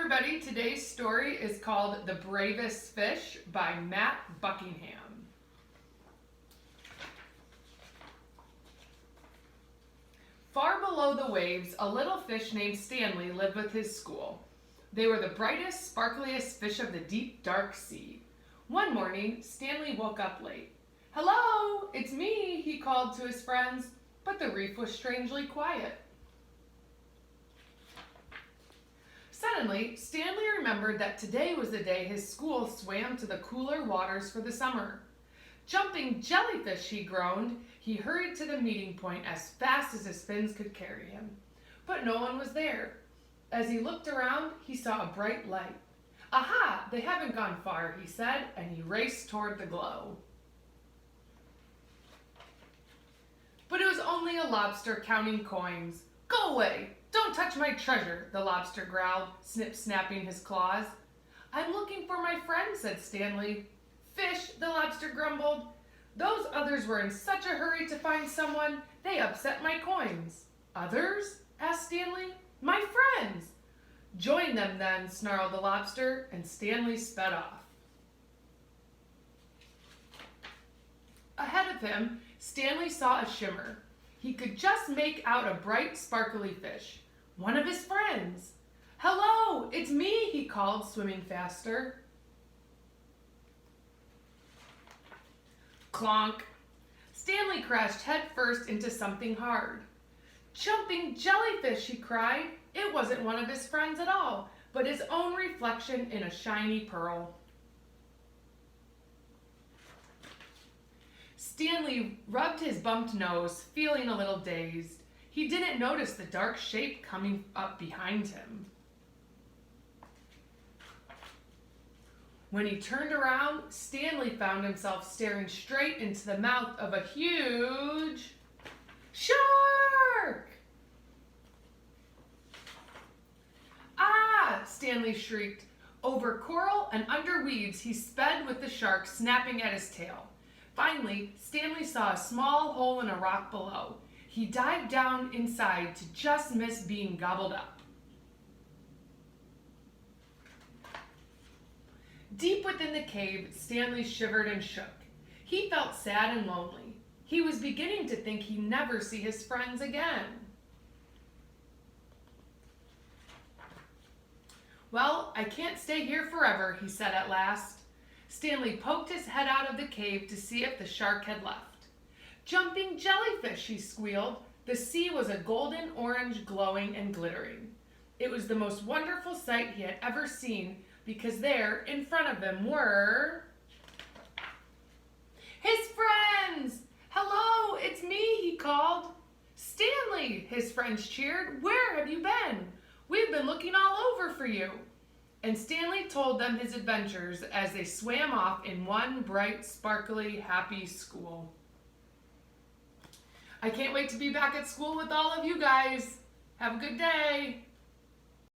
everybody, today's story is called The Bravest Fish by Matt Buckingham. Far below the waves, a little fish named Stanley lived with his school. They were the brightest, sparkliest fish of the deep, dark sea. One morning, Stanley woke up late. "Hello, it's me," he called to his friends, but the reef was strangely quiet. Suddenly, Stanley remembered that today was the day his school swam to the cooler waters for the summer. "Jumping jellyfish," he groaned. He hurried to the meeting point as fast as his fins could carry him. But no one was there. As he looked around, he saw a bright light. "Aha, they haven't gone far," he said, and he raced toward the glow. But it was only a lobster counting coins. "Go away! Don't touch my treasure," the lobster growled, snip-snapping his claws. "I'm looking for my friend," said Stanley. "Fish," the lobster grumbled. "Those others were in such a hurry to find someone, they upset my coins." "Others?" asked Stanley. "My friends." "Join them then," snarled the lobster, and Stanley sped off. Ahead of him, Stanley saw a shimmer. He could just make out a bright, sparkly fish. One of his friends. "Hello, it's me," he called, swimming faster. Clonk! Stanley crashed headfirst into something hard. "Jumping jellyfish," he cried. It wasn't one of his friends at all, but his own reflection in a shiny pearl. Stanley rubbed his bumped nose, feeling a little dazed. He didn't notice the dark shape coming up behind him. When he turned around, Stanley found himself staring straight into the mouth of a huge shark! "Ah!" Stanley shrieked. Over coral and under weeds, he sped with the shark snapping at his tail. Finally, Stanley saw a small hole in a rock below. He dived down inside to just miss being gobbled up. Deep within the cave, Stanley shivered and shook. He felt sad and lonely. He was beginning to think he'd never see his friends again. "Well, I can't stay here forever," he said at last. Stanley poked his head out of the cave to see if the shark had left. "Jumping jellyfish," he squealed. The sea was a golden orange, glowing and glittering. It was the most wonderful sight he had ever seen, because there, in front of him, were his friends! "Hello, it's me," he called. "Stanley," his friends cheered. "Where have you been? We've been looking all over for you." And Stanley told them his adventures as they swam off in one bright, sparkly, happy school. I can't wait to be back at school with all of you guys. Have a good day.